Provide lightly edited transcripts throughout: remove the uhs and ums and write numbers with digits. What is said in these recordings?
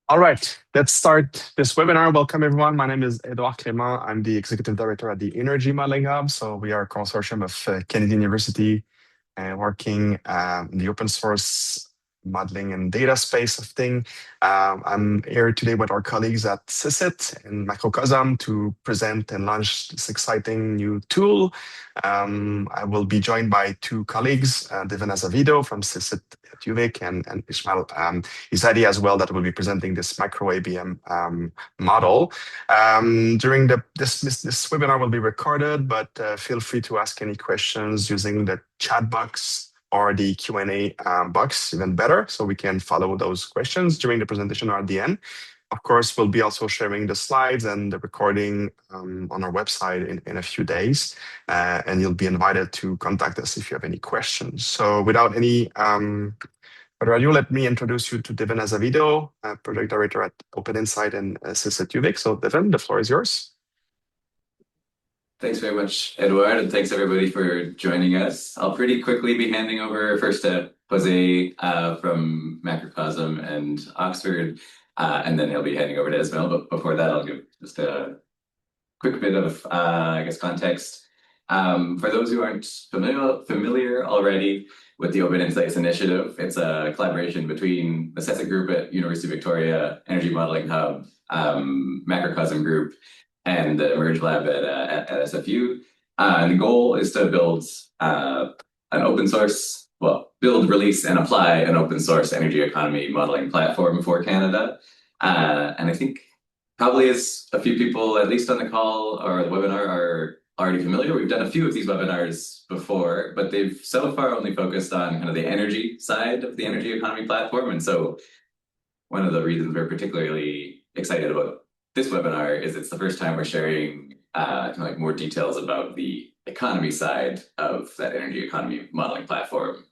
All right, let's start this webinar. Welcome, everyone. My name is Edouard Clément. I'm the Executive Director at the Energy Modeling Hub. So we are a consortium of Canadian University working in the open source modeling and data space of thing. I'm here today with our colleagues at CICIT and MacroABM to present and launch this exciting new tool. I will be joined by two colleagues, Devin Azevedo from CICIT at UVic and Ishmael Izadi as well, that will be presenting this MacroABM model. During this webinar will be recorded, but feel free to ask any questions using the chat box or the Q&A box, even better, so we can follow those questions during the presentation or at the end. Of course, we'll be also sharing the slides and the recording on our website in a few days, and you'll be invited to contact us if you have any questions. So without any further ado, let me introduce you to Devin Azevedo, Project Director at Open Insights and CIS at UVic. So Devin, the floor is yours. Thanks very much, Edouard, and thanks everybody for joining us. I'll pretty quickly be handing over first to Jose from MacroABM and Oxford, and then he'll be handing over to Ismail. But before that, I'll give just a quick bit of, context. For those who aren't familiar already with the Open Insights initiative, it's a collaboration between the CICIT group at University of Victoria, Energy Modeling Hub, MacroABM group, and the Emerge Lab at SFU. And the goal is to build build, release, and apply an open source energy economy modeling platform for Canada. And I think probably as a few people, at least on the call or the webinar, are already familiar, we've done a few of these webinars before, but they've so far only focused on kind of the energy side of the energy economy platform. And so one of the reasons we're particularly excited about this webinar is it's the first time we're sharing more details about the economy side of that energy economy modeling platform.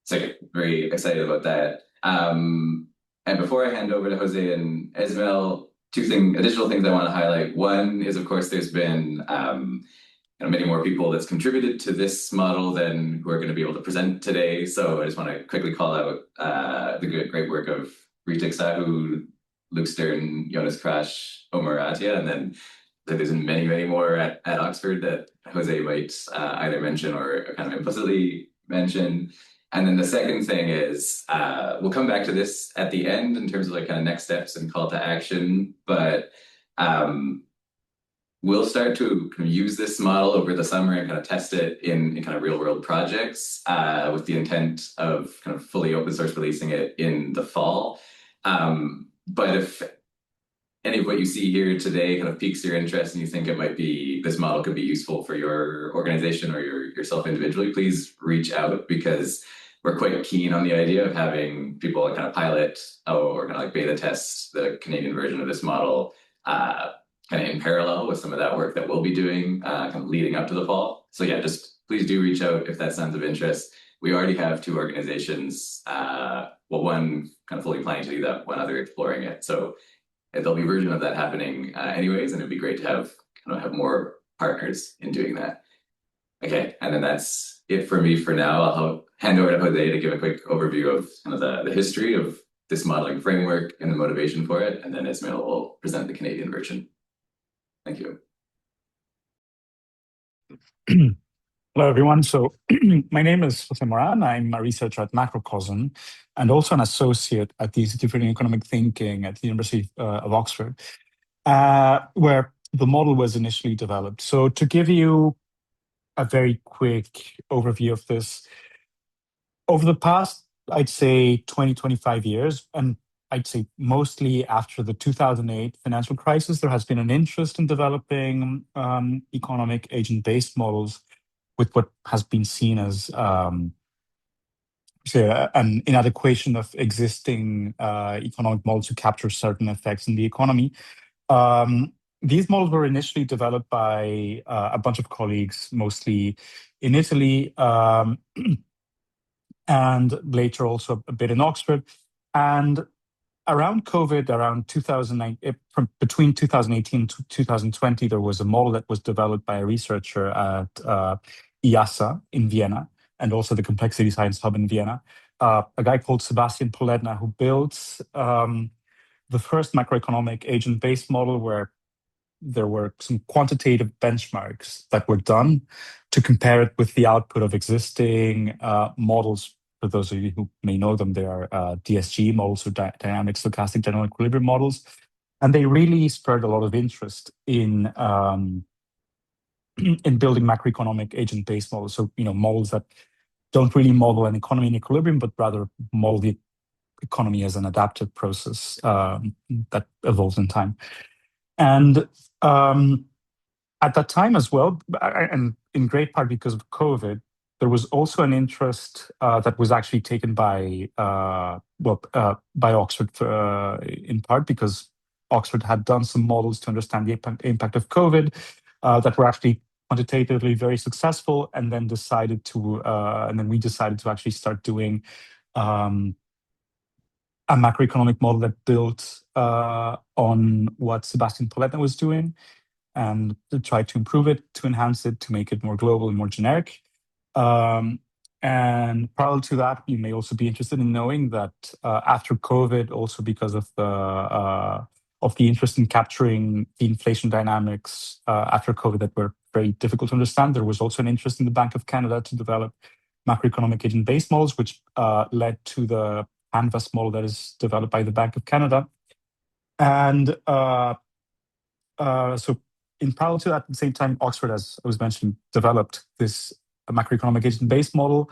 So yeah, very excited about that. And before I hand over to Jose and Ismail, additional things I want to highlight. One is, of course, there's been many more people that's contributed to this model than who are going to be able to present today. So I just want to quickly call out the great work of Ritik Sahu, Luke Stern, Jonas Crash, Omar Atia, and then there's many, many more at Oxford that Jose might either mention or kind of implicitly mention. And then the second thing is, we'll come back to this at the end in terms of kind of next steps and call to action, but we'll start to kind of use this model over the summer and kind of test it in kind of real world projects with the intent of kind of fully open source releasing it in the fall. But if any of what you see here today kind of piques your interest and you think this model could be useful for your organization or yourself individually, please reach out, because we're quite keen on the idea of having people kind of pilot or kind of beta test the Canadian version of this model kind of in parallel with some of that work that we'll be doing kind of leading up to the fall. So yeah, just please do reach out if that sounds of interest. We already have two organizations, one kind of fully planning to do that, one other exploring it. So there'll be a version of that happening anyways, and it'd be great to have more partners in doing that. Okay, and then that's it for me for now. I'll hand over to Jose to give a quick overview of kind of the history of this modeling framework and the motivation for it, and then Ismail will present the Canadian version. Thank you. Hello, everyone. So my name is Jose Moran. I'm a researcher at MacroABM and also an associate at the Institute for Economic Thinking at the University of Oxford, where the model was initially developed. So to give you a very quick overview of this, over the past, I'd say 25 years, and I'd say mostly after the 2008 financial crisis, there has been an interest in developing economic agent-based models with what has been seen as an inadequation of existing economic models to capture certain effects in the economy. These models were initially developed by a bunch of colleagues, mostly in Italy, and later also a bit in Oxford. And around COVID, around 2009, between 2018 and 2020, there was a model that was developed by a researcher at IASA in Vienna, and also the Complexity Science Hub in Vienna, a guy called Sebastian Poledna, who built the first macroeconomic agent-based model where there were some quantitative benchmarks that were done to compare it with the output of existing models. For those of you who may know them, they are DSG models, or dynamic stochastic general equilibrium models. And they really spurred a lot of interest in building macroeconomic agent-based models. So, models that don't really model an economy in equilibrium, but rather model the economy as an adaptive process that evolves in time. And at that time as well, and in great part because of COVID, there was also an interest that was actually taken by Oxford in part because Oxford had done some models to understand the impact of COVID that were actually quantitatively very successful, and then we decided to actually start doing a macroeconomic model that built on what Sebastian Poledna was doing, and to try to improve it, to enhance it, to make it more global and more generic. And parallel to that, you may also be interested in knowing that after COVID, also because of the interest in capturing the inflation dynamics after COVID that were very difficult to understand, there was also an interest in the Bank of Canada to develop macroeconomic agent-based models, which led to the Canvas model that is developed by the Bank of Canada. And so in parallel to that, at the same time, Oxford, as I was mentioning, developed this macroeconomic agent-based model,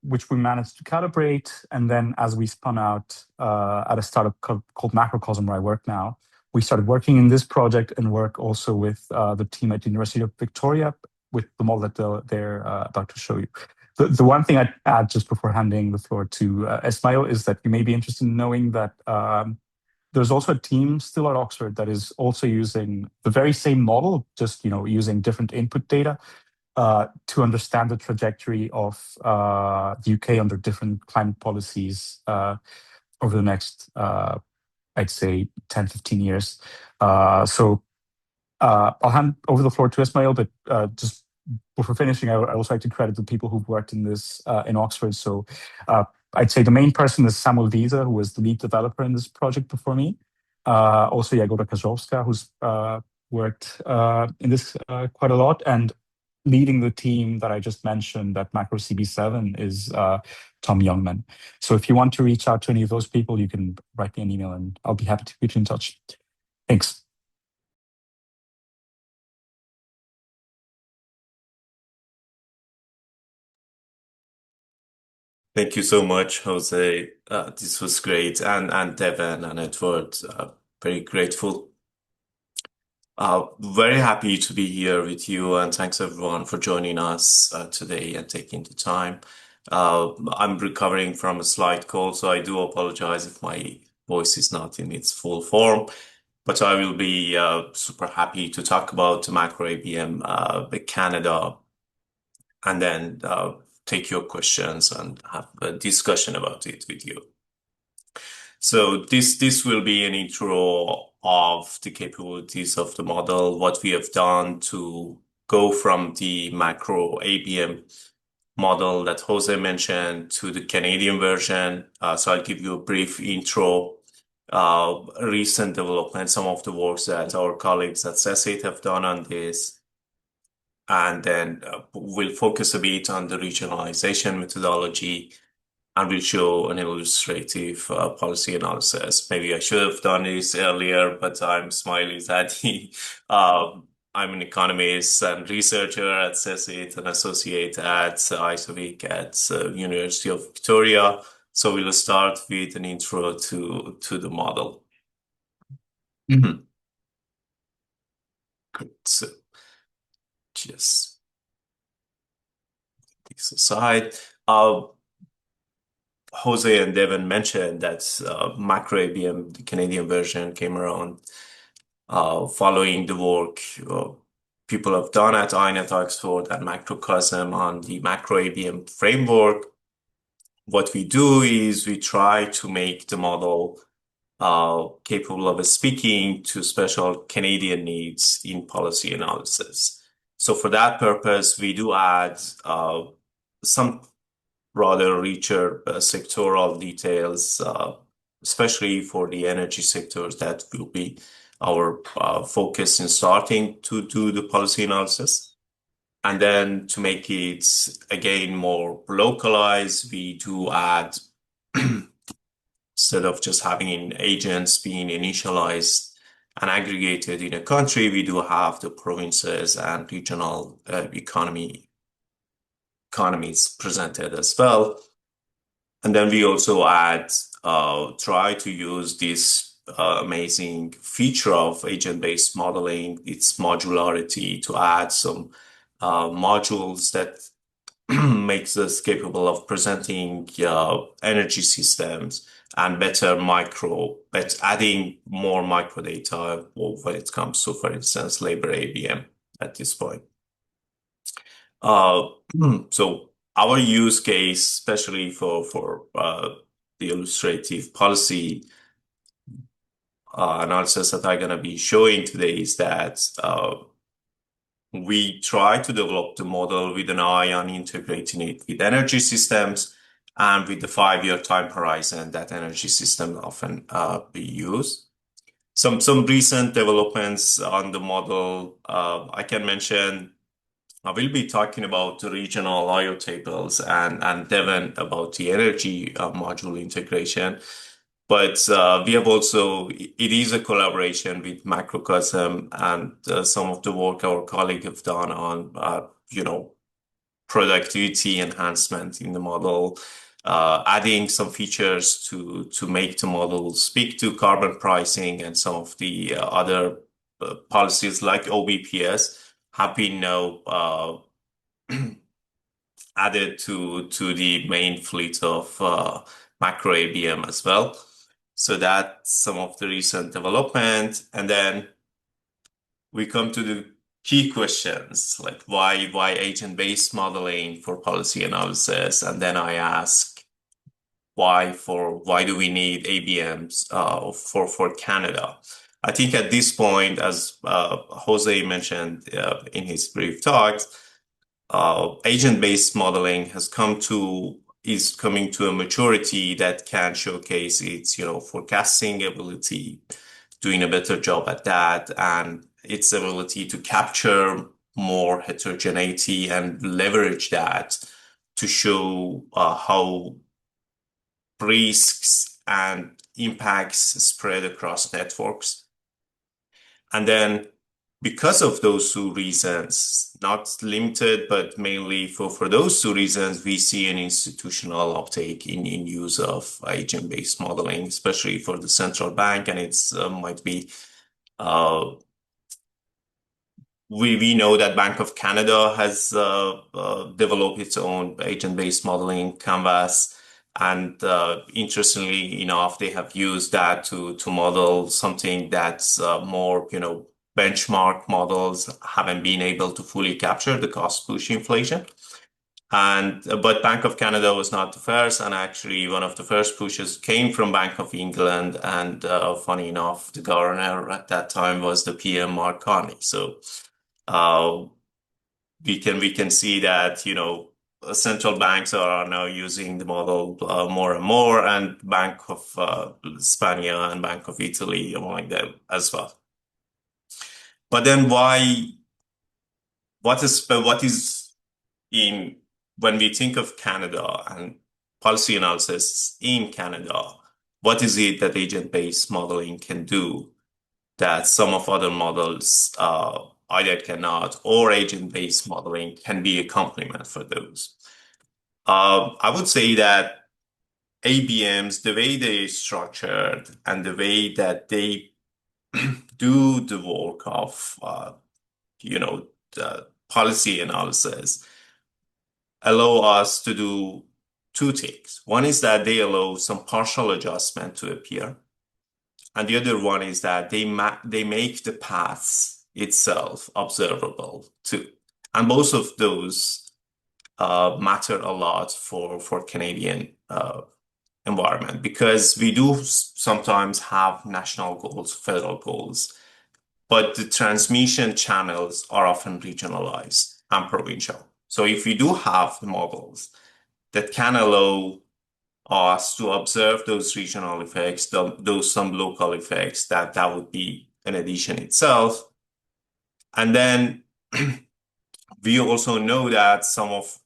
which we managed to calibrate. And then as we spun out at a startup called MacroCosm, where I work now, we started working in this project and work also with the team at the University of Victoria with the model that they're about to show you. The one thing I'd add just before handing the floor to Ismail is that you may be interested in knowing that there's also a team still at Oxford that is also using the very same model, just using different input data to understand the trajectory of the UK under different climate policies over the next, I'd say, 10, 15 years. So I'll hand over the floor to Ismail, but just before finishing, I also like to credit the people who've worked in this in Oxford. So I'd say the main person is Samuel Wiese, who was the lead developer in this project before me. Also, Jagoda Kazowska, who's worked in this quite a lot. And leading the team that I just mentioned at MacroCB7 is Tom Youngman. So if you want to reach out to any of those people, you can write me an email and I'll be happy to put you in touch. Thanks. Thank you so much, Jose. This was great. And Devin and Edward, very grateful. Very happy to be here with you, and thanks everyone for joining us today and taking the time. I'm recovering from a slight cold, so I do apologize if my voice is not in its full form, but I will be super happy to talk about MacroABM Canada, and then take your questions and have a discussion about it with you. So this will be an intro of the capabilities of the model, what we have done to go from the MacroABM model that Jose mentioned to the Canadian version. So I'll give you a brief intro, recent development, some of the works that our colleagues at CESIT have done on this. And then we'll focus a bit on the regionalization methodology, and we'll show an illustrative policy analysis. Maybe I should have done this earlier, but I'm smiling that I'm an economist and researcher at CESIT, an associate at ISOVIC at University of Victoria. So we'll start with an intro to the model. Good. So just this aside. Jose and Devin mentioned that MacroABM, the Canadian version, came around following the work people have done at INET Oxford and MacroCosm on the MacroABM framework. What we do is we try to make the model capable of speaking to special Canadian needs in policy analysis. So for that purpose, we do add some rather richer sectoral details, especially for the energy sectors. That will be our focus in starting to do the policy analysis. And then to make it, again, more localized, we do add, instead of just having agents being initialized and aggregated in a country, we do have the provinces and regional economies presented as well. And then we also add, try to use this amazing feature of agent-based modeling, its modularity, to add some modules that makes us capable of presenting energy systems and but adding more micro data when it comes to, for instance, labor ABM at this point. So our use case, especially for the illustrative policy analysis that I'm going to be showing today, is that we try to develop the model with an eye on integrating it with energy systems and with the 5-year time horizon that energy systems often be used. Some recent developments on the model I can mention. I will be talking about the regional IO tables and Devon about the energy module integration. But we have also, it is a collaboration with MacroABM and some of the work our colleagues have done on, productivity enhancement in the model, adding some features to make the model speak to carbon pricing, and some of the other policies like OBPS have been now added to the main fleet of MacroABM as well. So that's some of the recent development. And then we come to the key questions, like why agent-based modeling for policy analysis? And then I ask why do we need ABMs for Canada? I think at this point, as Jose mentioned in his brief talks, agent-based modeling is coming to a maturity that can showcase its, forecasting ability, doing a better job at that, and its ability to capture more heterogeneity and leverage that to show how risks and impacts spread across networks. And then, because of those two reasons, not limited, but mainly for those two reasons, we see an institutional uptake in use of agent-based modeling, especially for the central bank. And it's might be, we know that Bank of Canada has developed its own agent-based modeling canvas. And interestingly enough, they have used that to model something that's more, benchmark models haven't been able to fully capture the cost push inflation. But Bank of Canada was not the first, and actually one of the first pushes came from Bank of England. And funny enough, the governor at that time was the PM Mark Carney. So we can see that central banks are now using the model more and more, and Bank of Spain and Bank of Italy among them as well. But then what is when we think of Canada and policy analysis in Canada, what is it that agent-based modeling can do that some of other models either cannot, or agent-based modeling can be a complement for those? I would say that ABMs, the way they're structured and the way that they do the work of, the policy analysis, allow us to do two things. One is that they allow some partial adjustment to appear. And the other one is that they make the paths itself observable too. And both of those matter a lot for Canadian environment, because we do sometimes have national goals, federal goals, but the transmission channels are often regionalized and provincial. So if we do have the models that can allow us to observe those regional effects, those some local effects, that would be an addition itself. And then we also know that some of,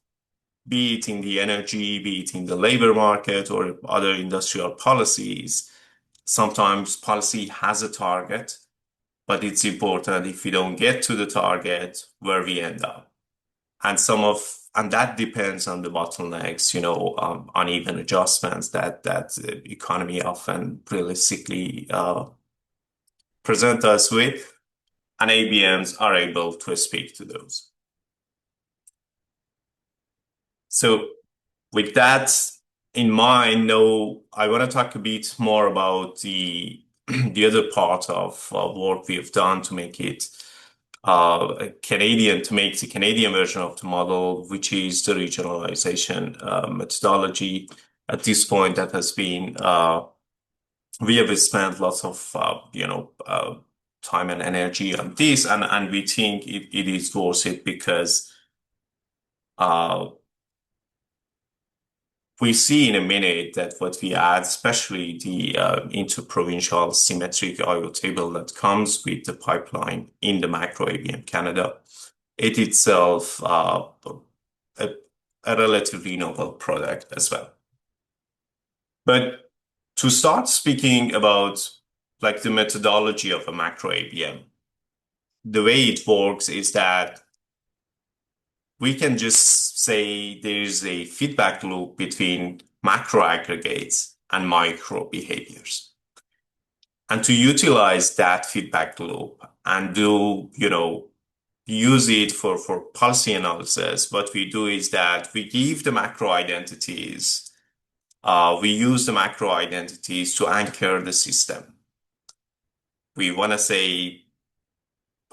be it in the energy, be it in the labor market or other industrial policies, sometimes policy has a target, but it's important if we don't get to the target where we end up. And that depends on the bottlenecks, uneven adjustments that the economy often realistically present us with, and ABMs are able to speak to those. So with that in mind, now I want to talk a bit more about the other part of work we have done to make it to make the Canadian version of the model, which is the regionalization methodology. At this point, that has been we have spent lots of time and energy on this, and we think it is worth it because we see in a minute that what we add, especially the interprovincial symmetric IO table that comes with the pipeline in the MacroABM Canada, it itself a relatively novel product as well. But to start speaking about like the methodology of a MacroABM, the way it works is that we can just say there's a feedback loop between macro aggregates and micro behaviors. And to utilize that feedback loop and use it for policy analysis, what we do is that we give the macro identities, we use the macro identities to anchor the system. We want to say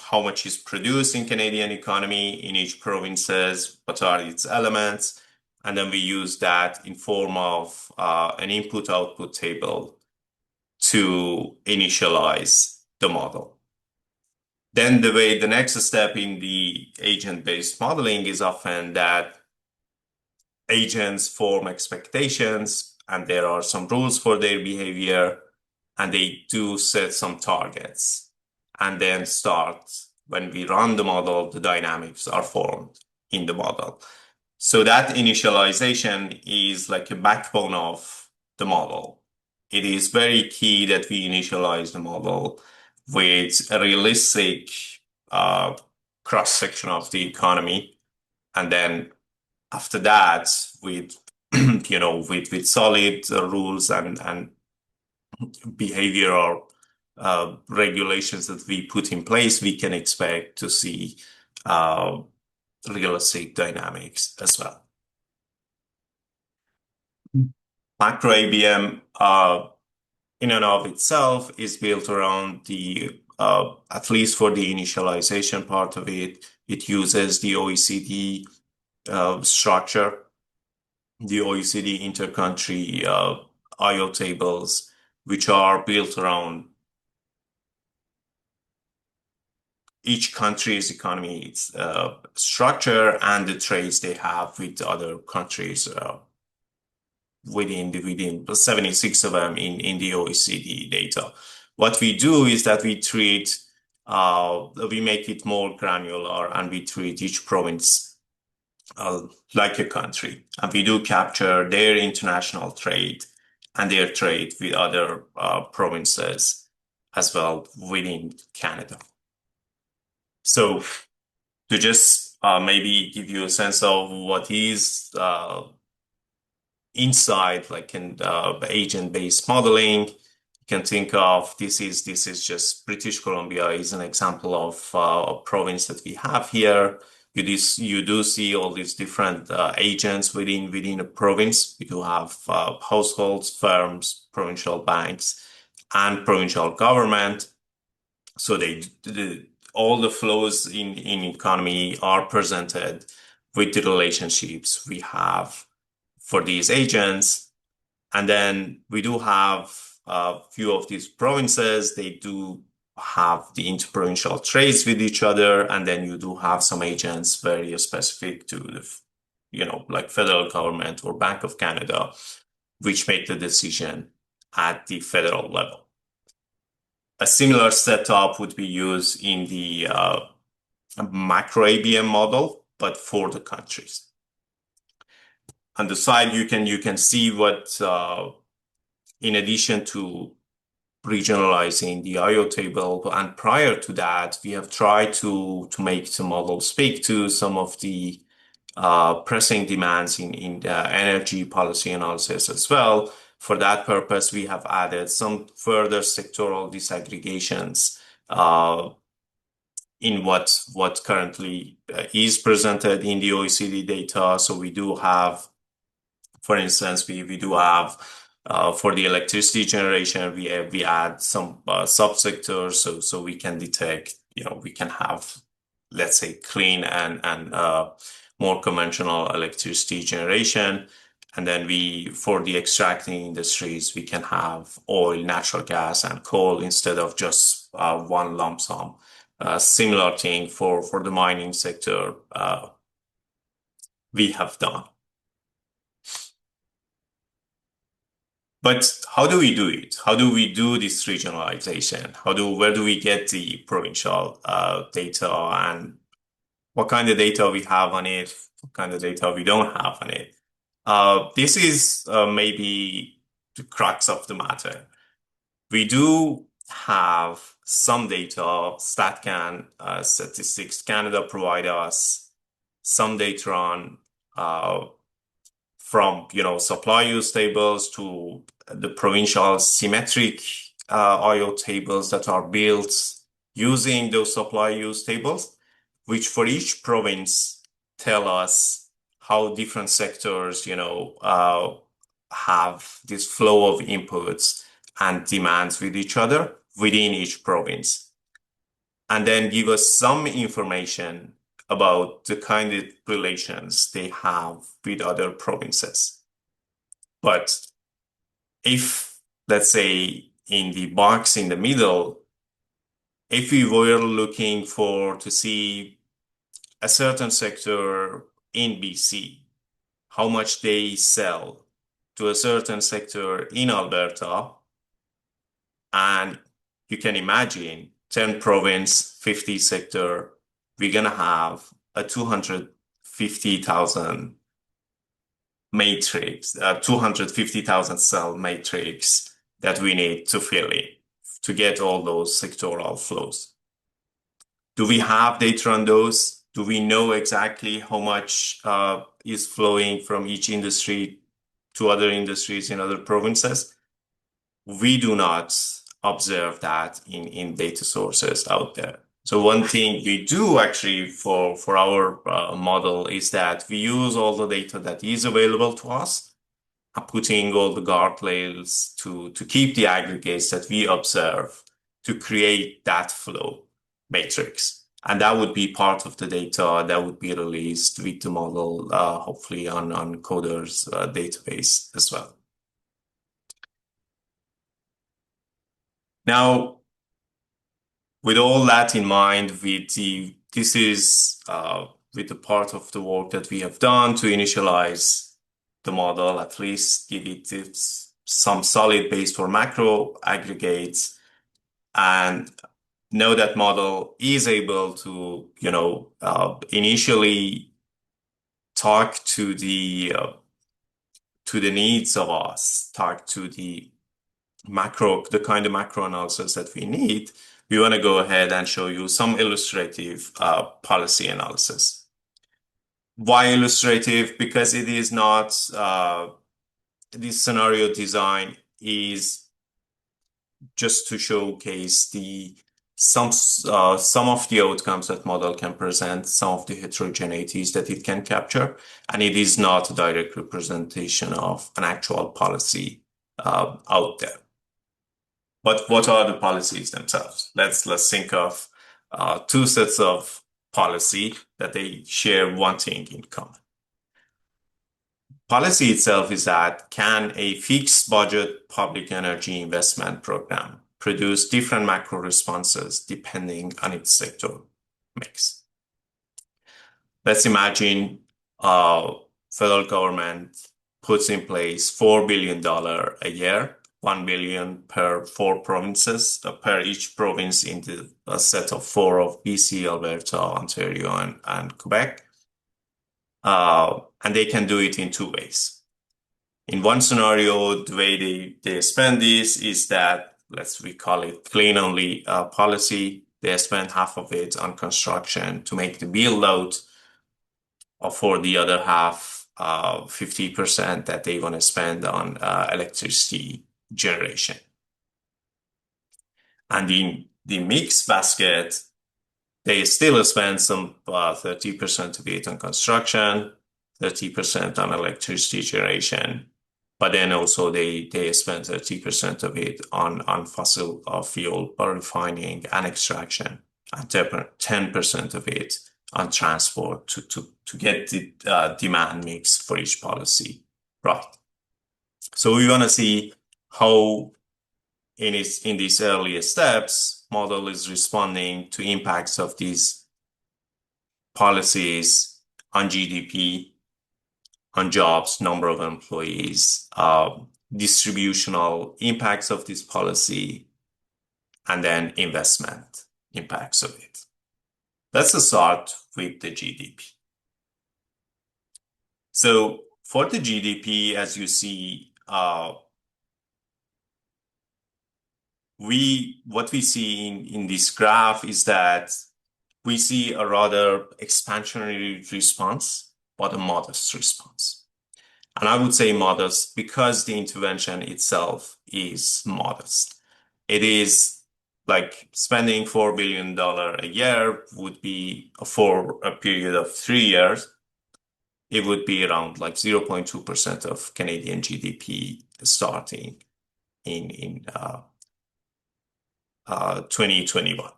how much is produced in Canadian economy in each provinces, what are its elements, and then we use that in form of an input-output table to initialize the model. Then the next step in the agent-based modeling is often that agents form expectations, and there are some rules for their behavior, and they do set some targets. And then when we run the model, the dynamics are formed in the model. So that initialization is like a backbone of the model. It is very key that we initialize the model with a realistic cross-section of the economy. And then after that, with solid rules and behavioral regulations that we put in place, we can expect to see realistic dynamics as well. MacroABM in and of itself is built around the, at least for the initialization part of it, it uses the OECD structure, the OECD intercountry IO tables, which are built around each country's economy, its structure, and the trades they have with other countries within 76 of them in the OECD data. What we do is that we make it more granular, and we treat each province like a country. And we do capture their international trade and their trade with other provinces as well within Canada. So to just maybe give you a sense of what is inside, like in agent-based modeling, you can think of this is just British Columbia is an example of a province that we have here. You do see all these different agents within a province. We do have households, firms, provincial banks, and provincial government. So all the flows in economy are presented with the relationships we have for these agents. And then we do have a few of these provinces, they do have the interprovincial trades with each other. And then you do have some agents very specific to like federal government or Bank of Canada, which make the decision at the federal level. A similar setup would be used in the MacroABM model, but for the countries. On the side, you can see what, in addition to regionalizing the IO table, and prior to that, we have tried to make the model speak to some of the pressing demands in the energy policy analysis as well. For that purpose, we have added some further sectoral disaggregations in what currently is presented in the OECD data. So we do have, for instance, we do have for the electricity generation, we add some subsectors, so we can detect, we can have, let's say, clean and more conventional electricity generation. And then for the extracting industries, we can have oil, natural gas, and coal instead of just one lump sum. Similar thing for the mining sector, we have done. But how do we do it? How do we do this regionalization? Where do we get the provincial data, and what kind of data we have on it? What kind of data we don't have on it? This is maybe the crux of the matter. We do have some data. StatCan, Statistics Canada provide us some data on from supply use tables to the provincial symmetric IO tables that are built using those supply use tables, which for each province tell us how different sectors have this flow of inputs and demands with each other within each province, and then give us some information about the kind of relations they have with other provinces. But if, let's say, in the box in the middle, if we were looking to see a certain sector in BC, how much they sell to a certain sector in Alberta, and you can imagine 10 province, 50 sector, we're going to have a 250,000 matrix, 250,000 cell matrix that we need to fill in to get all those sectoral flows. Do we have data on those? Do we know exactly how much is flowing from each industry to other industries in other provinces? We do not observe that in data sources out there. So one thing we do actually for our model is that we use all the data that is available to us, putting all the guardrails to keep the aggregates that we observe to create that flow matrix. And that would be part of the data that would be released with the model, hopefully on Coder's database as well. Now, with all that in mind, this is with the part of the work that we have done to initialize the model, at least give it some solid base for macro aggregates, and know that model is able to, initially talk to the needs of us, talk to the kind of macro analysis that we need. We want to go ahead and show you some illustrative policy analysis. Why illustrative? Because it is not, this scenario design is just to showcase some of the outcomes that model can present, some of the heterogeneities that it can capture, and it is not a direct representation of an actual policy out there. But what are the policies themselves? Let's think of two sets of policy that they share one thing in common. Policy itself is that can a fixed budget public energy investment program produce different macro responses depending on its sector mix? Let's imagine federal government puts in place $4 billion a year, 1 billion per 4 provinces, per each province in a set of 4 of BC, Alberta, Ontario, and Quebec. And they can do it in 2 ways. In one scenario, the way they spend this is that, we call it clean-only policy. They spend half of it on construction to make the build out, or for the other half, 50% that they want to spend on electricity generation. And in the mixed basket, they still spend some 30% of it on construction, 30% on electricity generation, but then also they spend 30% of it on fossil fuel refining and extraction, and 10% of it on transport to get the demand mix for each policy right. So we want to see how in these earlier steps, model is responding to impacts of these policies on GDP, on jobs, number of employees, distributional impacts of this policy, and then investment impacts of it. Let's start with the GDP. So for the GDP, as you see, what we see in this graph is that we see a rather expansionary response, but a modest response. And I would say modest because the intervention itself is modest. It is like spending $4 billion a year would be for a period of 3 years. It would be around like 0.2% of Canadian GDP starting in 2021.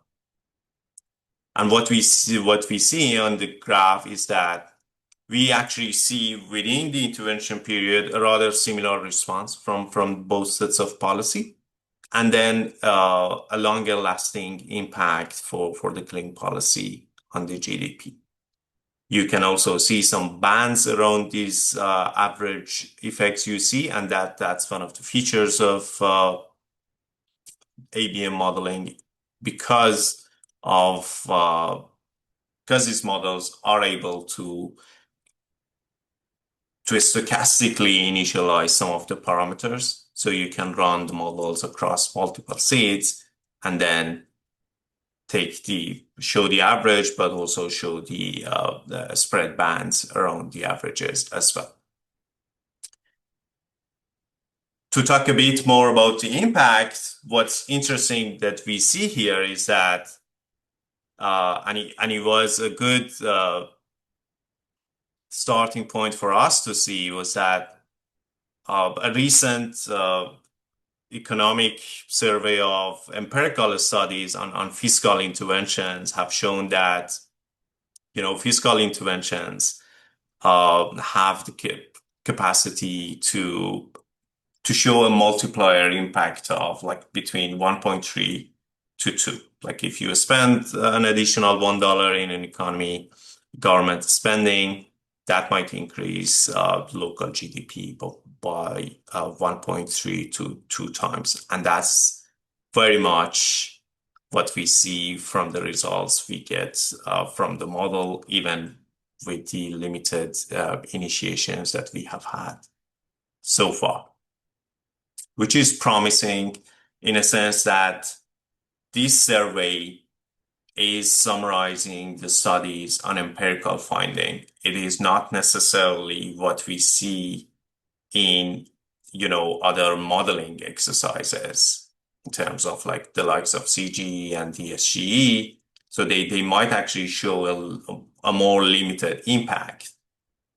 And what we see on the graph is that we actually see within the intervention period a rather similar response from both sets of policy, and then a longer lasting impact for the clean policy on the GDP. You can also see some bands around these average effects you see, and that's one of the features of ABM modeling because these models are able to stochastically initialize some of the parameters. So you can run the models across multiple seeds and then show the average, but also show the spread bands around the averages as well. To talk a bit more about the impact, what's interesting that we see here is that, and it was a good starting point for us to see, was that a recent economic survey of empirical studies on fiscal interventions have shown that, fiscal interventions have the capacity to show a multiplier impact of like between 1.3 to 2. Like if you spend an additional $1 in an economy, government spending, that might increase local GDP by 1.3 to 2 times. And that's very much what we see from the results we get from the model, even with the limited initiations that we have had so far, which is promising in a sense that this survey is summarizing the studies on empirical finding. It is not necessarily what we see in, other modeling exercises in terms of like the likes of CGE and DSGE. So they might actually show a more limited impact,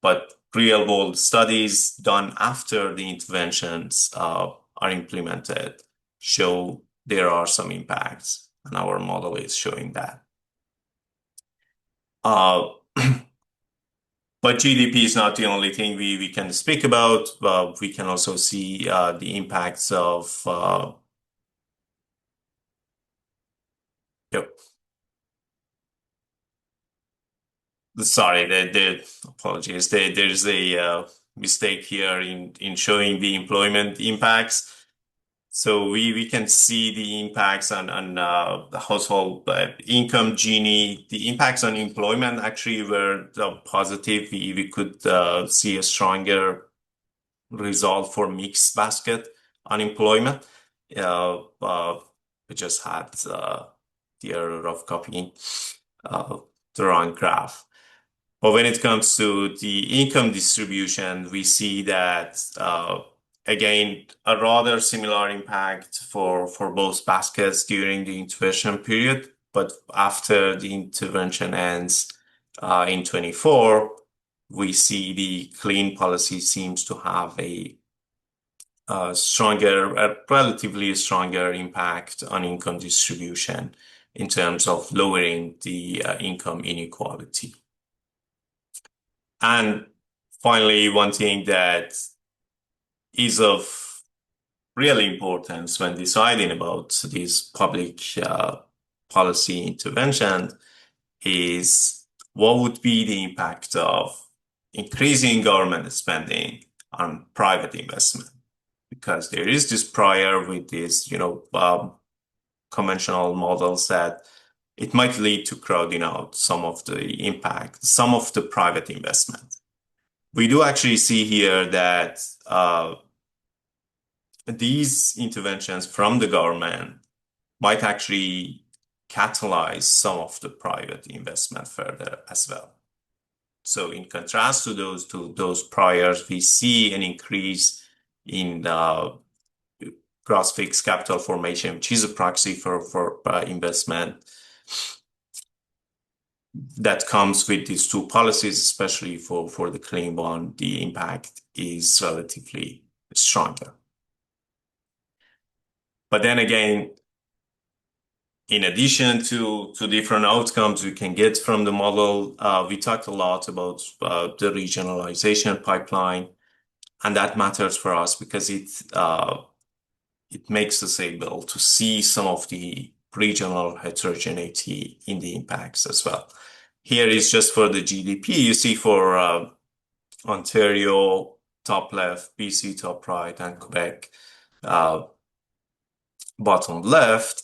but real world studies done after the interventions are implemented show there are some impacts. And our model is showing that. But GDP is not the only thing we can speak about. We can also see the impacts of Sorry, apologies. There's a mistake here in showing the employment impacts. So we can see the impacts on the household income, Gini. The impacts on employment actually were positive. We could see a stronger result for mixed basket unemployment. We just had the error of copying the wrong graph. But when it comes to the income distribution, we see that again, a rather similar impact for both baskets during the intervention period. But after the intervention ends in 24, we see the clean policy seems to have a relatively stronger impact on income distribution in terms of lowering the income inequality. And finally, one thing that is of real importance when deciding about these public policy intervention is what would be the impact of increasing government spending on private investment. Because there is this prior with these, conventional models that it might lead to crowding out some of the impact, some of the private investment. We do actually see here that these interventions from the government might actually catalyze some of the private investment further as well. So in contrast to those priors, we see an increase in gross fixed capital formation, which is a proxy for investment that comes with these two policies, especially for the clean bond. The impact is relatively stronger. But then again, in addition to different outcomes we can get from the model, we talked a lot about the regionalization pipeline, and that matters for us because it makes us able to see some of the regional heterogeneity in the impacts as well. Here is just for the GDP. You see for Ontario, top left, BC, top right, and Quebec, bottom left,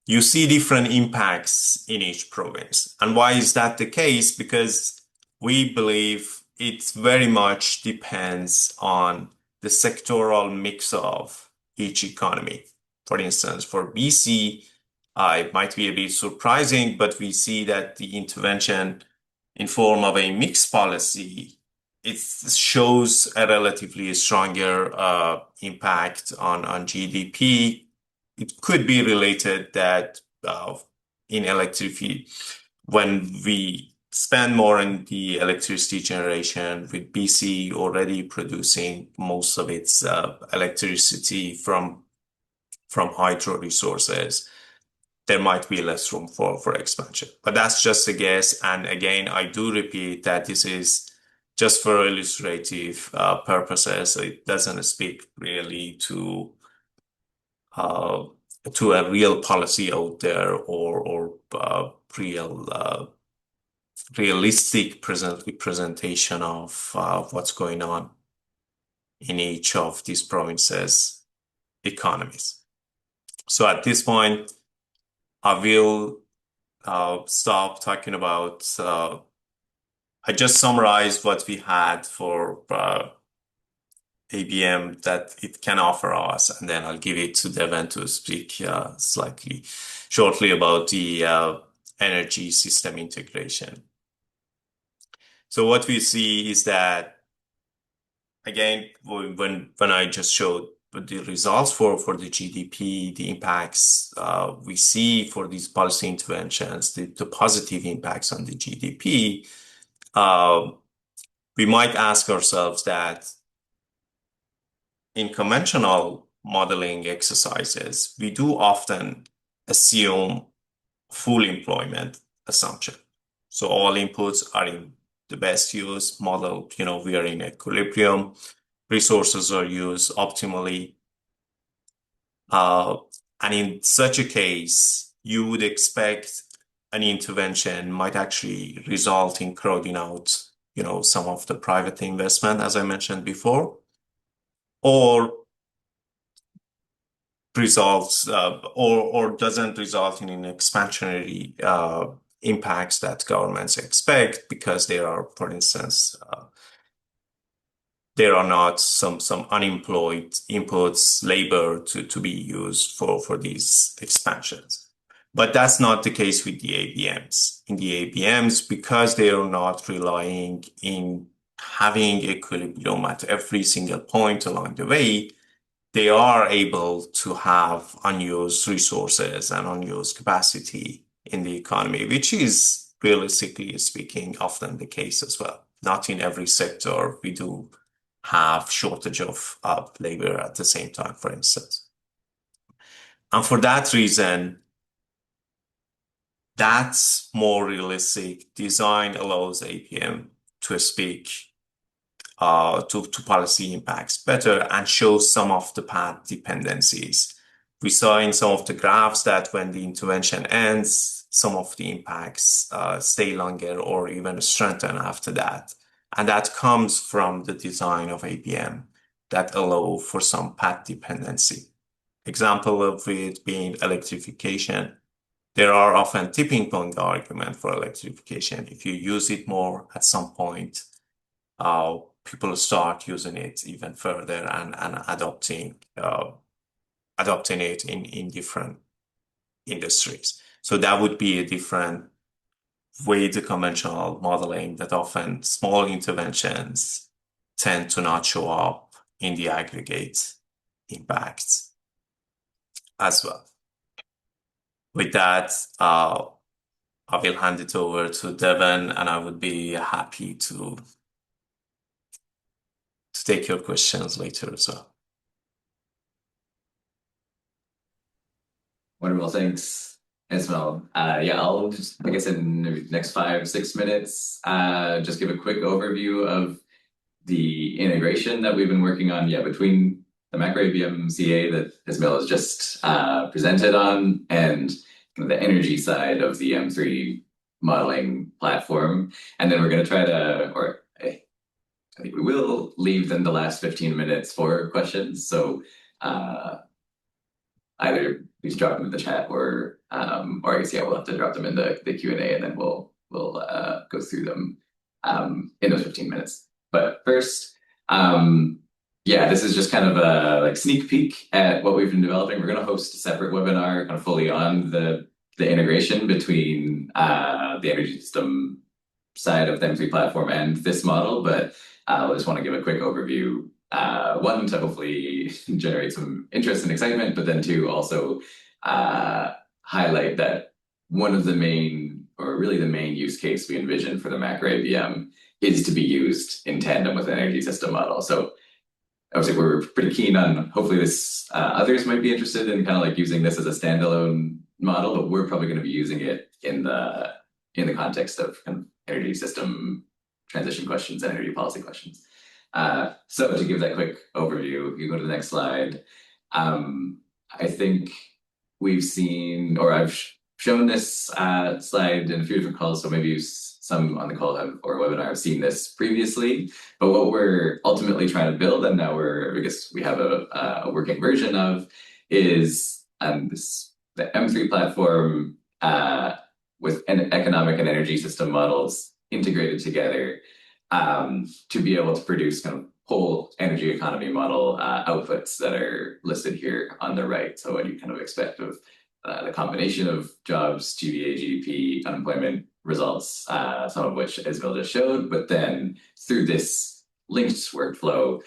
you see different impacts in each province. And why is that the case? Because we believe it very much depends on the sectoral mix of each economy. For instance, for BC, it might be a bit surprising, but we see that the intervention in form of a mixed policy, it shows a relatively stronger impact on GDP. It could be related that in electricity, when we spend more in the electricity generation, with BC already producing most of its electricity from hydro resources, there might be less room for expansion. But that's just a guess. And again, I do repeat that this is just for illustrative purposes. So it doesn't speak really to a real policy out there or realistic presentation of what's going on in each of these provinces' economies. So at this point, I will stop talking about. I just summarized what we had for ABM that it can offer us, and then I'll give it to Devin to speak slightly shortly about the energy system integration. So what we see is that, again, when I just showed the results for the GDP, the impacts we see for these policy interventions, the positive impacts on the GDP, we might ask ourselves that in conventional modeling exercises, we do often assume full employment assumption. So all inputs are in the best use model. We are in equilibrium. Resources are used optimally. And in such a case, you would expect an intervention might actually result in crowding out, some of the private investment, as I mentioned before, or results or doesn't result in an expansionary impacts that governments expect, because there are, for instance, there are not some unemployed inputs, labor to be used for these expansions. But that's not the case with the ABMs. In the ABMs, because they are not relying in having equilibrium at every single point along the way, they are able to have unused resources and unused capacity in the economy, which is, realistically speaking, often the case as well. Not in every sector we do have shortage of labor at the same time, for instance. And for that reason, that's more realistic design allows ABM to speak to policy impacts better and show some of the path dependencies. We saw in some of the graphs that when the intervention ends, some of the impacts stay longer or even strengthen after that. And that comes from the design of ABM that allow for some path dependency. Example of it being electrification. There are often tipping point arguments for electrification. If you use it more at some point, people start using it even further and adopting it in different industries. So that would be a different way to conventional modeling, that often small interventions tend to not show up in the aggregate impacts as well. With that, I will hand it over to Devon, and I would be happy to take your questions later as well. Wonderful, thanks, Ismail. I'll just, I guess in the next 5-6 minutes, just give a quick overview of the integration that we've been working on, between the MacroABM CA that Ismail has just presented on, and the energy side of the M3 modeling platform. And then we're going to try to, or I think we will leave then the last 15 minutes for questions. So either please drop them in the chat, or I guess we'll have to drop them in the Q&A, and then we'll go through them in those 15 minutes. But first, this is just kind of a sneak peek at what we've been developing. We're going to host a separate webinar kind of fully on the integration between the energy system side of the M3 platform and this model, but I just want to give a quick overview. One, to hopefully generate some interest and excitement, but then two, also highlight that one of the main, or really the main use case we envision for the MacroABM is to be used in tandem with an energy system model. So I would say we're pretty keen on, hopefully this, others might be interested in kind of using this as a standalone model, but we're probably going to be using it in the context of kind of energy system transition questions and energy policy questions. So to give that quick overview, you go to the next slide. I think we've seen, or I've shown this slide in a few different calls, so maybe some on the call or webinar have seen this previously. But what we're ultimately trying to build, and now we have a working version of, is the M3 platform with economic and energy system models integrated together to be able to produce kind of whole energy economy model outputs that are listed here on the right. So what you kind of expect of the combination of jobs, GVA, GDP, unemployment results, some of which Ismail just showed, but then through this linked workflow,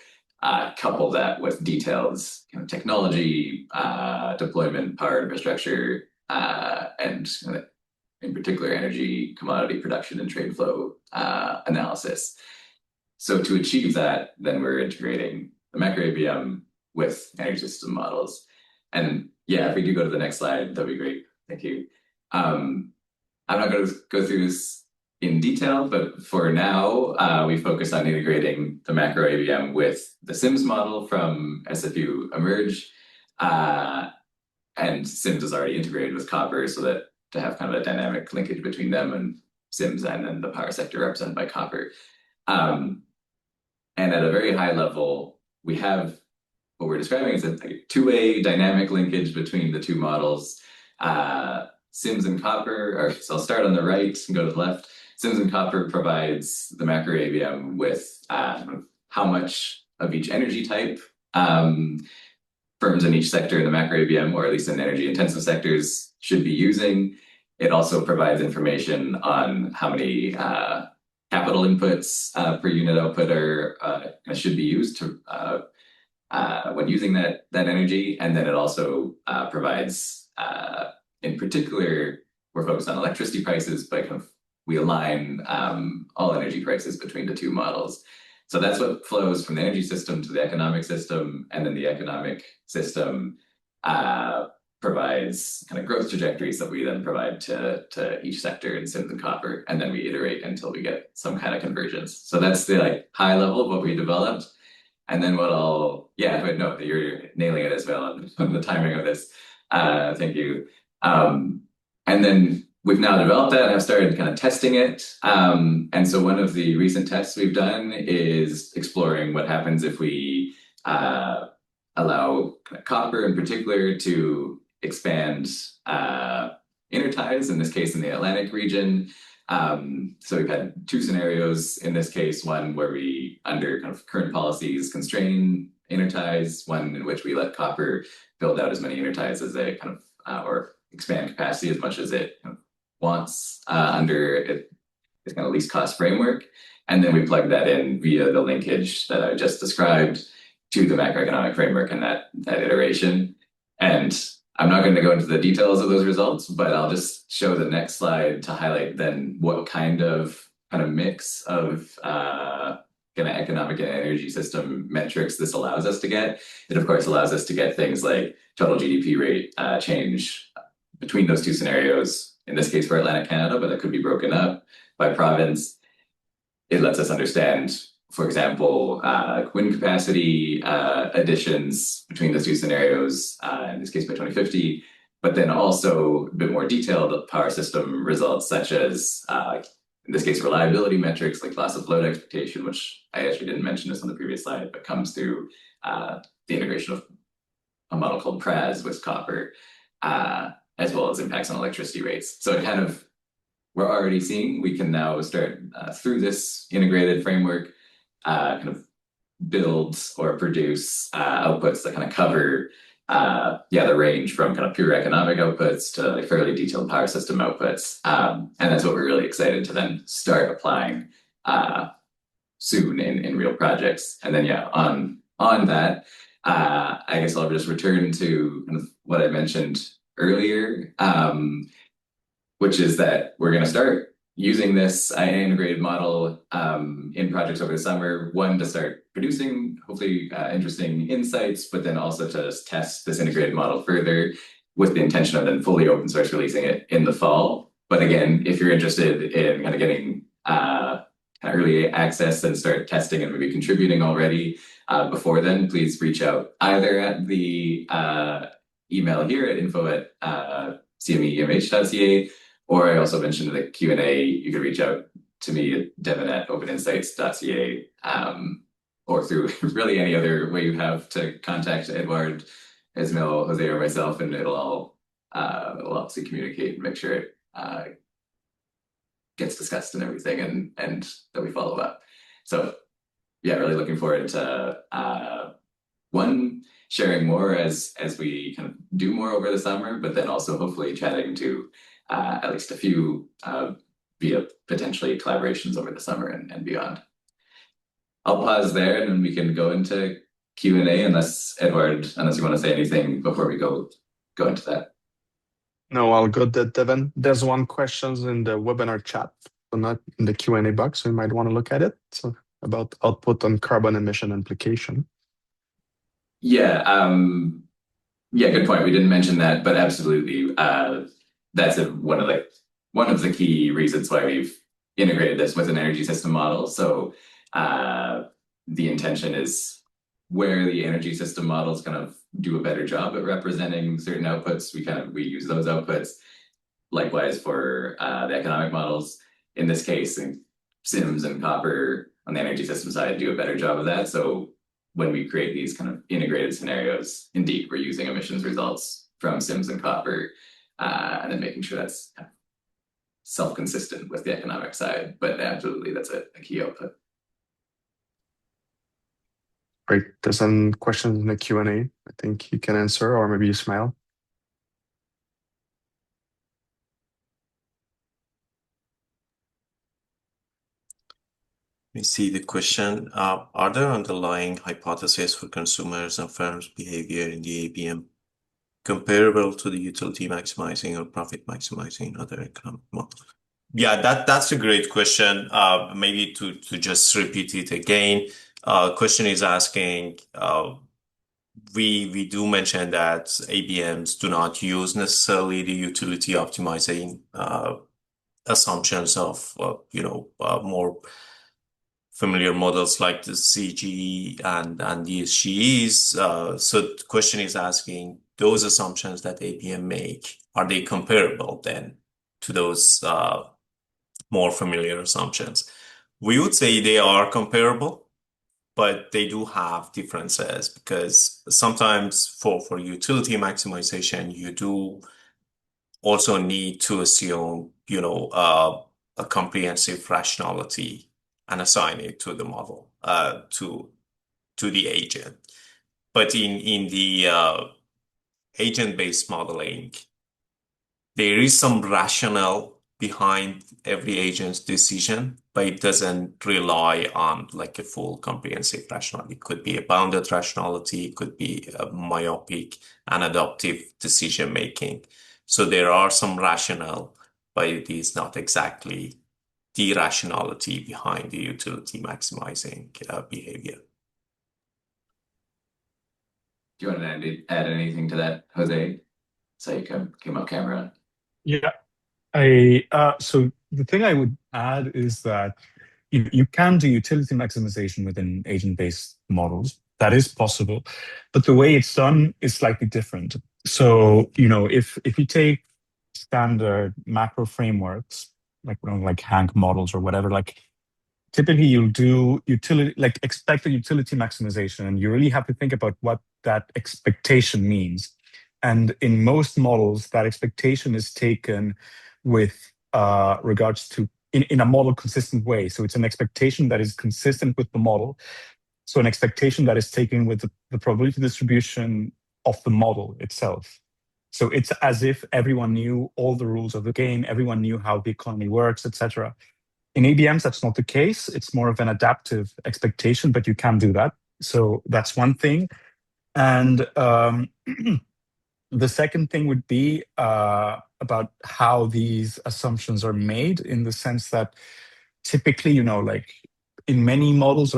couple that with details, kind of technology, deployment, power infrastructure, and in particular energy, commodity production, and trade flow analysis. So to achieve that, then we're integrating the MacroABM with energy system models. And if we do go to the next slide, that'd be great. Thank you. I'm not going to go through this in detail, but for now, we focus on integrating the MacroABM with the SIMS model from SFU Emerge. And SIMS is already integrated with Copper, so that to have kind of a dynamic linkage between them and SIMS and then the power sector represented by copper. And at a very high level, we have what we're describing is a two-way dynamic linkage between the two models. SIMS and copper, so I'll start on the right and go to the left. SIMS and copper provides the MacroABM with how much of each energy type firms in each sector in the MacroABM, or at least in energy-intensive sectors, should be using. It also provides information on how many capital inputs per unit output should be used to when using that energy. And then it also provides, in particular, we're focused on electricity prices, but we align all energy prices between the two models. So that's what flows from the energy system to the economic system, and then the economic system provides kind of growth trajectories that we then provide to each sector in SIMS and copper, and then we iterate until we get some kind of convergence. So that's the high level of what we developed. And then no, you're nailing it as well on the timing of this. Thank you. And then we've now developed that and have started kind of testing it. And so one of the recent tests we've done is exploring what happens if we allow copper in particular to expand interties, in this case in the Atlantic region. So we've had two scenarios in this case, one where we, under kind of current policies, constrain interties, one in which we let copper build out as many interties as they kind of, or expand capacity as much as it wants under this kind of least cost framework. And then we plug that in via the linkage that I just described to the macroeconomic framework and that iteration. And I'm not going to go into the details of those results, but I'll just show the next slide to highlight then what kind of mix of kind of economic and energy system metrics this allows us to get. It, of course, allows us to get things like total GDP rate change between those two scenarios, in this case for Atlantic Canada, but that could be broken up by province. It lets us understand, for example, wind capacity additions between those two scenarios, in this case by 2050, but then also a bit more detailed power system results, such as, in this case, reliability metrics like loss of load expectation, which I actually didn't mention this on the previous slide, but comes through the integration of a model called PRAS with copper, as well as impacts on electricity rates. So it kind of, we're already seeing, we can now start through this integrated framework, kind of build or produce outputs that kind of cover the range from kind of pure economic outputs to fairly detailed power system outputs. And that's what we're really excited to then start applying soon in real projects. And then on that, I guess I'll just return to kind of what I mentioned earlier, which is that we're going to start using this integrated model in projects over the summer, one to start producing hopefully interesting insights, but then also to test this integrated model further with the intention of then fully open source releasing it in the fall. But again, if you're interested in kind of getting early access and start testing and maybe contributing already before then, please reach out either at the email here at info@cmeemh.ca, or I also mentioned in the Q&A, you can reach out to me at devin@openinsights.ca, or through really any other way you have to contact Edward, Ismail, Jose, or myself, and it'll all obviously communicate and make sure it gets discussed and everything, and that we follow up. So yeah, really looking forward to sharing more as we kind of do more over the summer, but then also hopefully chatting to at least a few via potentially collaborations over the summer and beyond. I'll pause there and then we can go into Q&A unless you want to say anything before we go into that. No, I'll go to Devin. There's one question in the webinar chat, so not in the Q&A box, so you might want to look at it. So about output on carbon emission implication. Yeah, good point. We didn't mention that, but absolutely. That's one of the key reasons why we've integrated this with an energy system model. So the intention is where the energy system models kind of do a better job at representing certain outputs, we use those outputs. likewise for the economic models. In this case, Sims and Copper on the energy system side do a better job of that. So when we create these kind of integrated scenarios, indeed, we're using emissions results from Sims and Copper, and then making sure that's kind of self-consistent with the economic side. But absolutely, that's a key output. Great. There's some questions in the Q&A. I think you can answer, or maybe you smile. Let me see the question. Are there underlying hypotheses for consumers and firms' behavior in the ABM comparable to the utility maximizing or profit maximizing other economic models? Yeah, that's a great question. Maybe to just repeat it again. Question is asking, we do mention that ABMs do not use necessarily the utility optimizing assumptions of more familiar models like the CG and DSGEs. So the question is asking, those assumptions that ABM make, are they comparable then to those more familiar assumptions? We would say they are comparable, but they do have differences because sometimes for utility maximization, you do also need to assume, a comprehensive rationality and assign it to the model, to the agent. But in the agent-based modeling, there is some rationale behind every agent's decision, but it doesn't rely on like a full comprehensive rationale. It could be a bounded rationality, it could be a myopic and adaptive decision making. So there are some rationale, but it is not exactly the rationality behind the utility maximizing behavior. Do you want to add anything to that, Jose? So you came off camera. Yeah. So the thing I would add is that you can do utility maximization within agent-based models. That is possible, but the way it's done is slightly different. So, if you take standard macro frameworks, like Hank models or whatever, typically you'll do expected utility maximization, and you really have to think about what that expectation means. And in most models, that expectation is taken with regards to in a model consistent way. So it's an expectation that is consistent with the model. So an expectation that is taken with the probability distribution of the model itself. So it's as if everyone knew all the rules of the game, everyone knew how the economy works, etc. In ABMs, that's not the case. It's more of an adaptive expectation, but you can do that. So that's one thing. And the second thing would be about how these assumptions are made, in the sense that typically, in many models,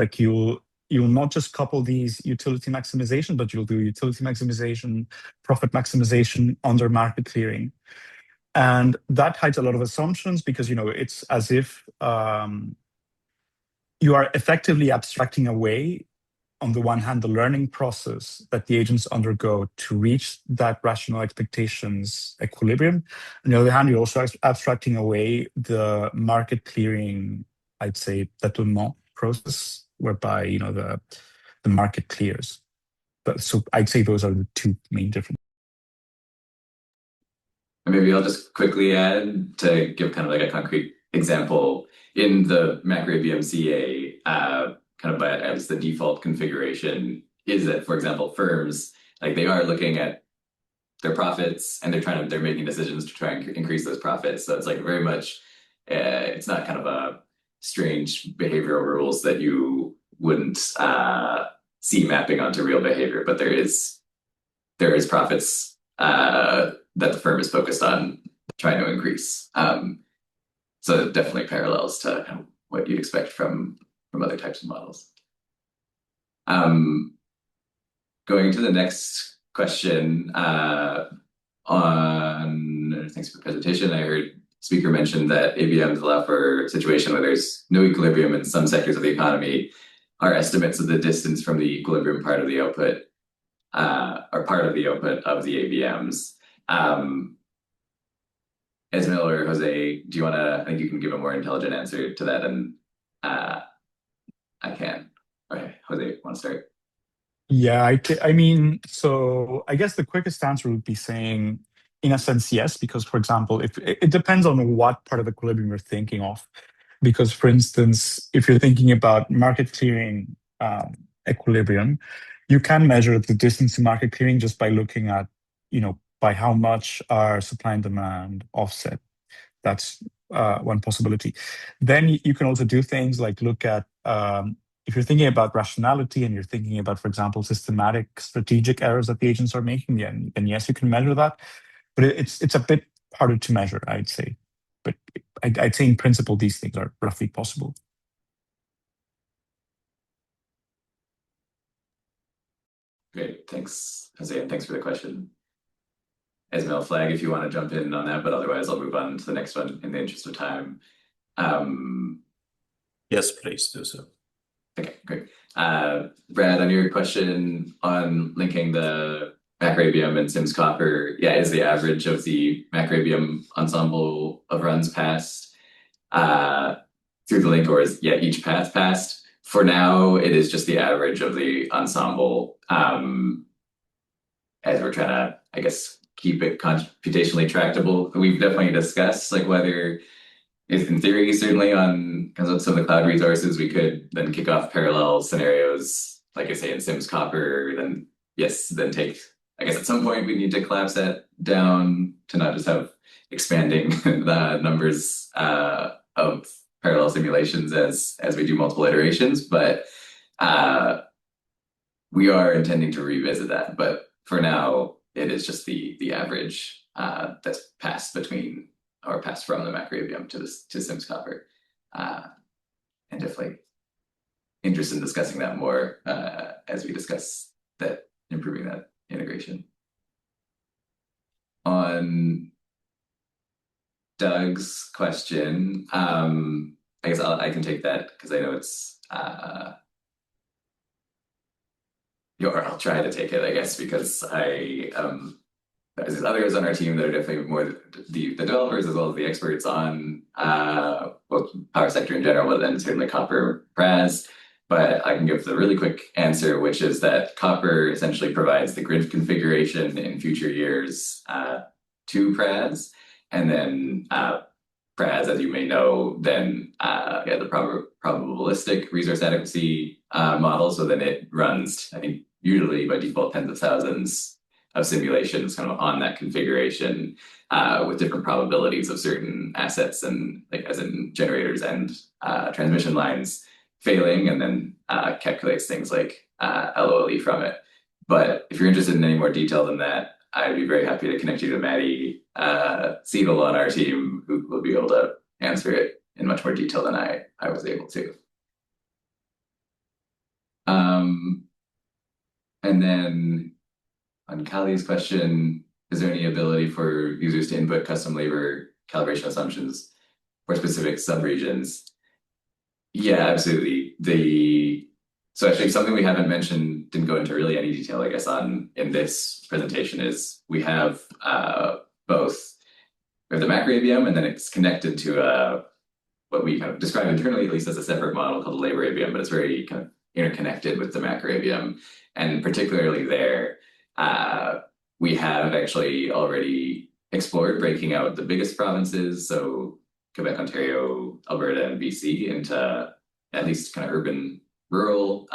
you'll not just couple these utility maximization, but you'll do utility maximization, profit maximization under market clearing. And that hides a lot of assumptions because, it's as if you are effectively abstracting away, on the one hand, the learning process that the agents undergo to reach that rational expectations equilibrium. On the other hand, you're also abstracting away the market clearing, I'd say, tâtonnement process, whereby, the market clears. So I'd say those are the two main differences. And maybe I'll just quickly add to give kind of like a concrete example. In the MacroABM CA, kind of as the default configuration is that, for example, firms, they are looking at their profits and they're making decisions to try and increase those profits. So it's very much, it's not kind of a strange behavioral rules that you wouldn't see mapping onto real behavior, but there is profits that the firm is focused on trying to increase. So definitely parallels to kind of what you'd expect from other types of models. Going to the next question thanks for the presentation. I heard speaker mention that ABMs allow for a situation where there's no equilibrium in some sectors of the economy. Our estimates of the distance from the equilibrium part of the output are part of the output of the ABMs. Esmail or Jose, do you want to, I think you can give a more intelligent answer to that, and I can. Okay, Jose, want to start? Yeah, I mean, so I guess the quickest answer would be saying, in a sense, yes, because, for example, if it depends on what part of equilibrium you're thinking of. Because, for instance, if you're thinking about market clearing equilibrium, you can measure the distance to market clearing just by looking at, by how much are supply and demand offset. That's one possibility. Then you can also do things like look at if you're thinking about rationality and you're thinking about, for example, systematic strategic errors that the agents are making, then yes, you can measure that. But it's a bit harder to measure, I'd say. But I'd say in principle, these things are roughly possible. Great, thanks, Jose, and thanks for the question. Esmail, flag if you want to jump in on that, but otherwise I'll move on to the next one in the interest of time. Yes, please do so. Okay, great. Brad, on your question on linking the MacroABM and Sims Copper, yeah, is the average of the MacroABM ensemble of runs passed through the link, or is each path passed? For now, it is just the average of the ensemble, as we're trying to, I guess, keep it computationally tractable. We've definitely discussed like whether, in theory, certainly on some of the cloud resources, we could then kick off parallel scenarios, like I say in Sims Copper, then take, I guess at some point we need to collapse that down to not just have expanding the numbers of parallel simulations as we do multiple iterations, but we are intending to revisit that. But for now, it is just the average that's passed between or passed from the MacroABM to Sims Copper. And definitely interested in discussing that more as we discuss that, improving that integration. On Doug's question, I guess I can take that because I know it's or I'll try to take it, I guess, because there's others on our team that are definitely more the developers as well as the experts on both power sector in general, but then certainly Copper PRAS. But I can give the really quick answer, which is that Copper essentially provides the grid configuration in future years to PRAS, and then PRAS, as you may know, then the probabilistic resource adequacy model. So then it runs, I think, usually by default tens of thousands of simulations kind of on that configuration with different probabilities of certain assets and like as in generators and transmission lines failing, and then calculates things like LOLE from it. But if you're interested in any more detail than that, I'd be very happy to connect you to Maddie Siegel on our team, who will be able to answer it in much more detail than I was able to. And then on Kali's question, is there any ability for users to input custom labor calibration assumptions for specific subregions? Yeah, absolutely. So actually something we haven't mentioned, didn't go into really any detail, I guess, in this presentation is we have both. We have the MacroABM, and then it's connected to what we kind of describe internally, at least as a separate model called the LaborABM, but it's very kind of interconnected with the MacroABM. And particularly there, we have actually already explored breaking out the biggest provinces, so Quebec, Ontario, Alberta, and BC, into at least kind of urban, rural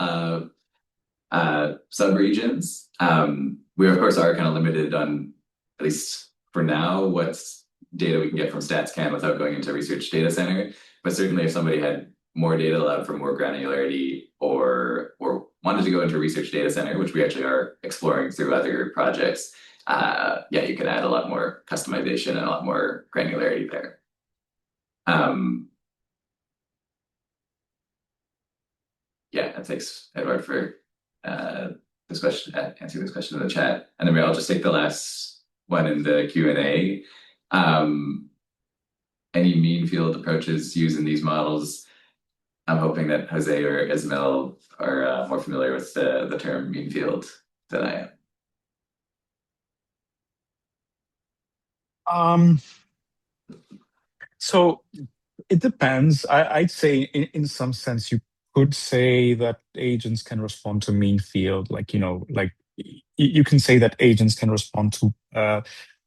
subregions. We, of course, are kind of limited on, at least for now, what data we can get from StatsCan without going into research data center. But certainly if somebody had more data allowed for more granularity or wanted to go into research data center, which we actually are exploring through other projects, you can add a lot more customization and a lot more granularity there. And thanks, Edward, for this question, answering this question in the chat. And then I'll just take the last one in the Q&A. Any mean field approaches used in these models? I'm hoping that Jose or Esmail are more familiar with the term mean field than I am. So it depends. I'd say in some sense you could say that agents can respond to mean field, like you can say that agents can respond to a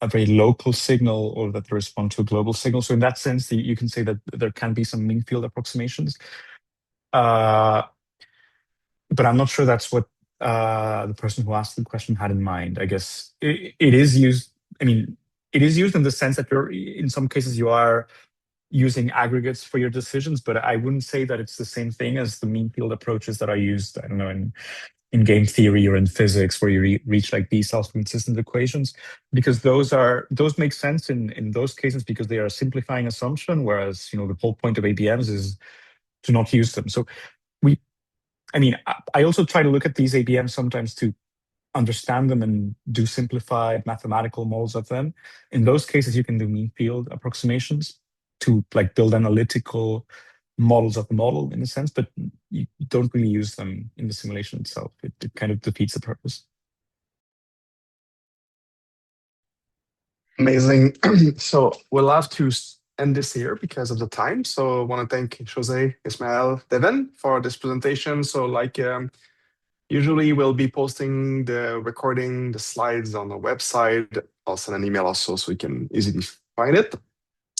very local signal or that they respond to a global signal. So in that sense, you can say that there can be some mean field approximations. But I'm not sure that's what the person who asked the question had in mind. I guess it is used. I mean, it is used in the sense that in some cases you are using aggregates for your decisions, but I wouldn't say that it's the same thing as the mean field approaches that are used, I don't know, in game theory or in physics, where you reach like these self-consistent equations, because those make sense in those cases because they are a simplifying assumption, whereas the whole point of ABMs is to not use them. So I also try to look at these ABMs sometimes to understand them and do simplified mathematical models of them. In those cases, you can do mean field approximations to like build analytical models of the model in a sense, but you don't really use them in the simulation itself. It kind of defeats the purpose. Amazing. So we'll have to end this here because of the time. So I want to thank Jose, Ismael, Devin for this presentation. So usually we'll be posting the recording, the slides on the website. I'll send an email also so you can easily find it.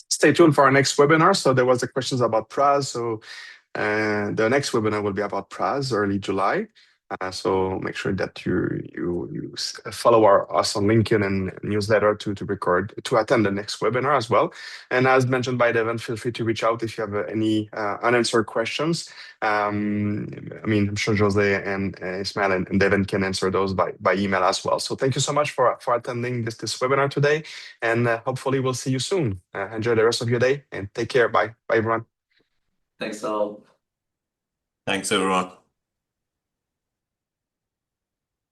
Stay tuned for our next webinar. So there was the questions about PRAS. So the next webinar will be about PRAS, early July. So make sure that you follow us on LinkedIn and newsletter to attend the next webinar as well. And as mentioned by Devin, feel free to reach out if you have any unanswered questions. I'm sure Jose and Ismael and Devin can answer those by email as well. So thank you so much for attending this webinar today, and hopefully we'll see you soon. Enjoy the rest of your day and take care. Bye everyone. Thanks all. Thanks, everyone.